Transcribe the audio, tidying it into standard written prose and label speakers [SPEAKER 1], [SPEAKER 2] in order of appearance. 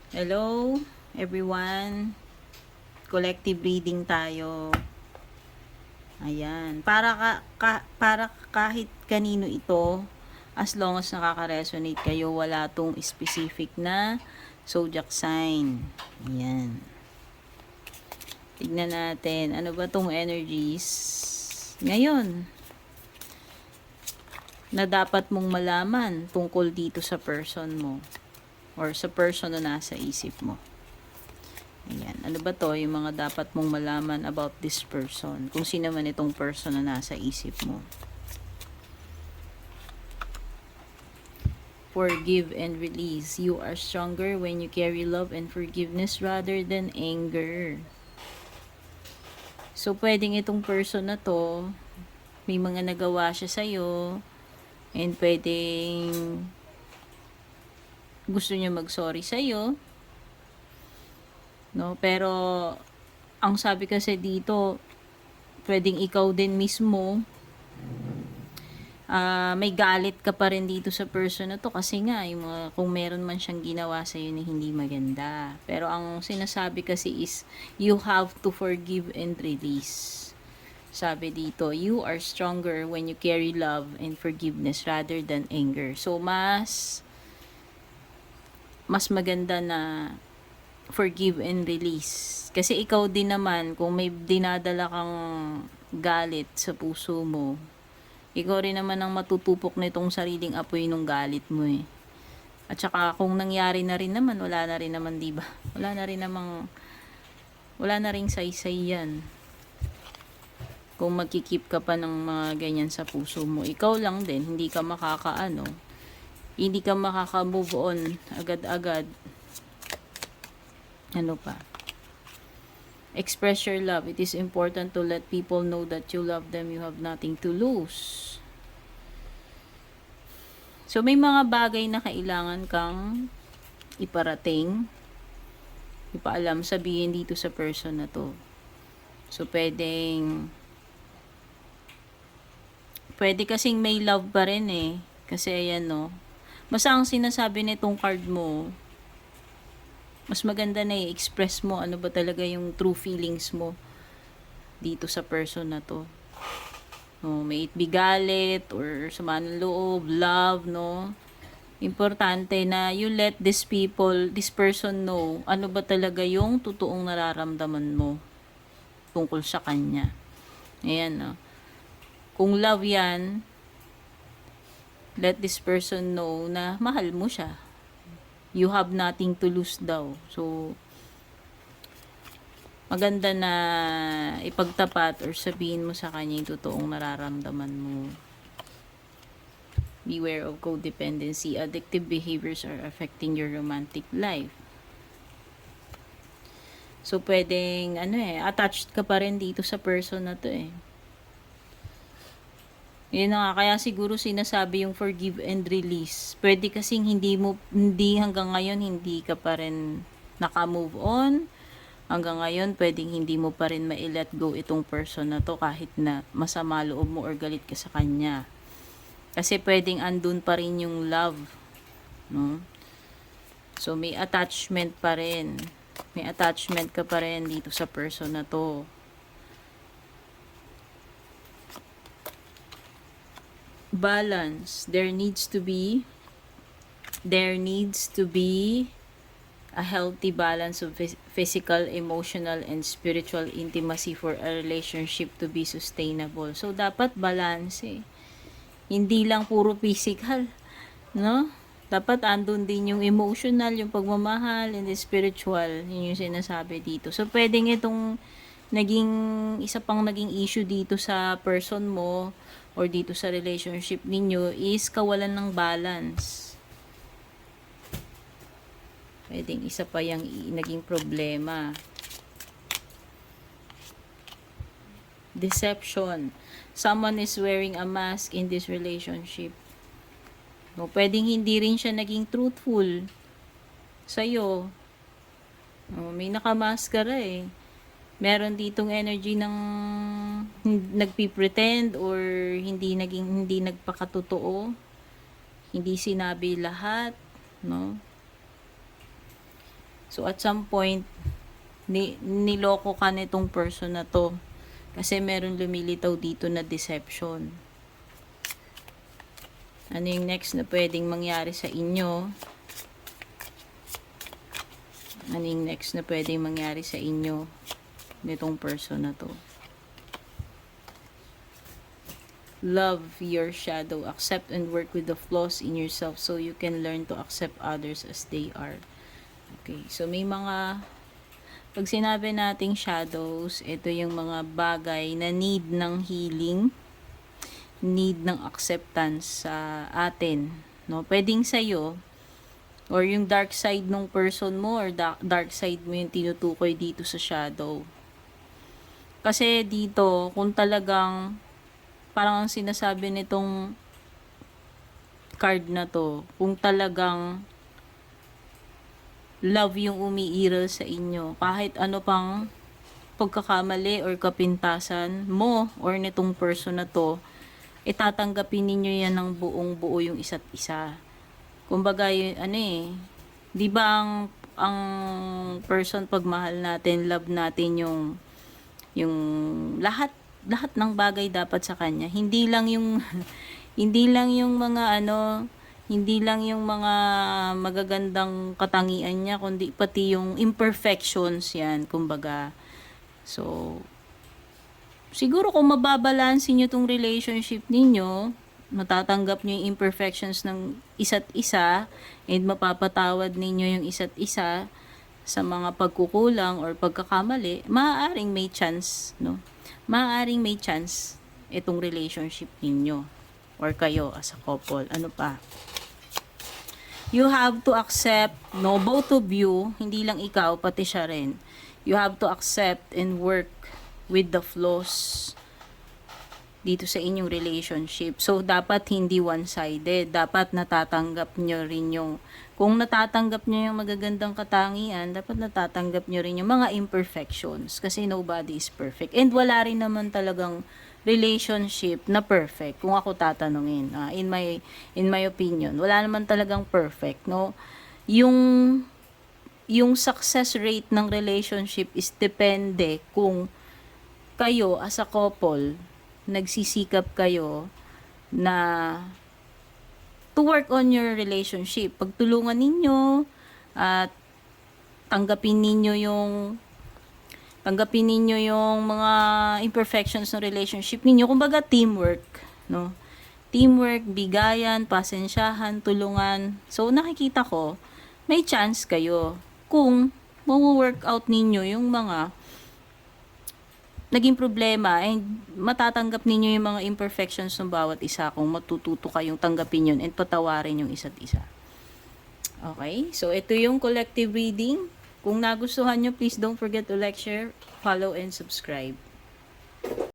[SPEAKER 1] Hello, everyone. Collective reading tayo. Ayan. Para kahit kanino ito, as long as nakaka-resonate kayo, wala tong specific na zodiac sign. Ayan. Tignan natin. Ano ba tong energies ngayon na dapat mong malaman tungkol dito sa person mo or sa person na nasa isip mo. Ayan. Ano ba to? Yung mga dapat mong malaman about this person. Kung sino man itong person na nasa isip mo. Forgive and release. You are stronger when you carry love and forgiveness rather than anger. So, pwedeng itong person na to, may mga nagawa siya sa'yo, and pwedeng gusto niya mag-sorry sa'yo. No? Pero, ang sabi kasi dito, pwedeng ikaw din mismo, may galit ka pa rin dito sa person na to kasi nga, yung mga, kung meron man siyang ginawa sa'yo na hindi maganda. Pero ang sinasabi kasi is, you have to forgive and release. Sabi dito, you are stronger when you carry love and forgiveness rather than anger. So, mas maganda na forgive and release. Kasi ikaw din naman, kung may dinadala kang galit sa puso mo, ikaw rin naman ang matutupok nitong sariling apoy nung galit mo eh. At saka kung nangyari na rin naman, wala na rin naman, diba? Wala na rin saysay yan. Kung magkikip ka pa ng mga ganyan sa puso mo, ikaw lang din, hindi ka hindi ka makaka-move on agad-agad. Ano pa? Express your love. It is important to let people know that you love them. You have nothing to lose. So, may mga bagay na kailangan kang iparating, ipaalam, sabihin dito sa person na to. So, pwede kasing may love pa rin eh. Kasi ayan no. Basta ang sinasabi nitong card mo, mas maganda na i-express mo ano ba talaga yung true feelings mo dito sa person na to. No, may it be galit or sama ng loob, love, no? Importante na you let this person know ano ba talaga yung totoong nararamdaman mo tungkol sa kanya. Ayan, no? Kung love yan, let this person know na mahal mo siya. You have nothing to lose daw. So, maganda na ipagtapat or sabihin mo sa kanya yung totoong nararamdaman mo. Beware of codependency. Addictive behaviors are affecting your romantic life. So, pwedeng, attached ka pa rin dito sa person na to eh. Yun na nga, kaya siguro sinasabi yung forgive and release. Pwede kasing hindi hanggang ngayon, hindi ka pa rin naka-move on. Hanggang ngayon, pwedeng hindi mo pa rin ma-let go itong person na to kahit na masama loob mo or galit ka sa kanya. Kasi pwedeng andun pa rin yung love. No? So, may attachment pa rin. May attachment ka pa rin dito sa person na to. Balance. There needs to be a healthy balance of physical, emotional, and spiritual intimacy for a relationship to be sustainable. So, dapat balance eh. Hindi lang puro physical, no? Dapat andun din yung emotional, yung pagmamahal, and the spiritual. Yun yung sinasabi dito. So, pwedeng itong isa pang naging issue dito sa person mo or dito sa relationship ninyo is kawalan ng balance. Pwedeng isa pa yung naging problema. Deception. Someone is wearing a mask in this relationship. No, pwedeng hindi rin siya naging truthful sa'yo. No, may nakamaskara eh. Meron ditong energy ng nagpipretend or hindi nagpakatotoo. Hindi sinabi lahat, no? So, at some point, niloko ka nitong person na to. Kasi meron lumilitaw dito na deception. Ano yung next na pwedeng mangyari sa inyo? Ano yung next na pwedeng mangyari sa inyo nitong person na to? Love your shadow. Accept and work with the flaws in yourself so you can learn to accept others as they are. Okay, so may mga, pag sinabi nating shadows, ito yung mga bagay na need ng healing, need ng acceptance sa atin. No? Pwedeng sa'yo, or yung dark side ng person mo, or dark side mo yung tinutukoy dito sa shadow. Kasi dito, kung talagang parang ang sinasabi nitong card na to, kung talagang love yung umiiral sa inyo, kahit ano pang pagkakamali or kapintasan mo or nitong person na to, itatanggapin ninyo yan ng buong buo yung isa't isa. Kumbaga, ano eh, di ba ang person pag mahal natin, love natin yung lahat ng bagay dapat sa kanya. Hindi lang yung hindi lang yung mga hindi lang yung mga magagandang katangian niya, kundi pati yung imperfections yan, kumbaga. So, siguro kung mababalansin nyo tong relationship ninyo, matatanggap nyo yung imperfections ng isa't isa, and mapapatawad ninyo yung isa't isa sa mga pagkukulang or pagkakamali, maaaring may chance, no? Maaaring may chance itong relationship ninyo or kayo as a couple. Ano pa? You have to accept, no, both of you, hindi lang ikaw, pati siya rin. You have to accept and work with the flaws dito sa inyong relationship. So, dapat hindi one-sided. Dapat natatanggap nyo rin yung, kung natatanggap nyo yung magagandang katangian, dapat natatanggap nyo rin yung mga imperfections. Kasi nobody is perfect. And wala rin naman talagang relationship na perfect. Kung ako tatanungin, in my opinion, wala naman talagang perfect, no? Yung success rate ng relationship is depende kung kayo as a couple nagsisikap kayo na to work on your relationship. Pagtulungan ninyo at tanggapin ninyo yung mga imperfections ng relationship ninyo. Kumbaga teamwork, no? Teamwork, bigayan, pasensyahan, tulungan. So nakikita ko may chance kayo kung mo-work out ninyo yung mga naging problema, and matatanggap ninyo yung mga imperfections ng bawat isa kung matututo kayong tanggapin yun and patawarin yung isa't isa. Okay? So, ito yung collective reading. Kung nagustuhan nyo, please don't forget to like, share, follow, and subscribe.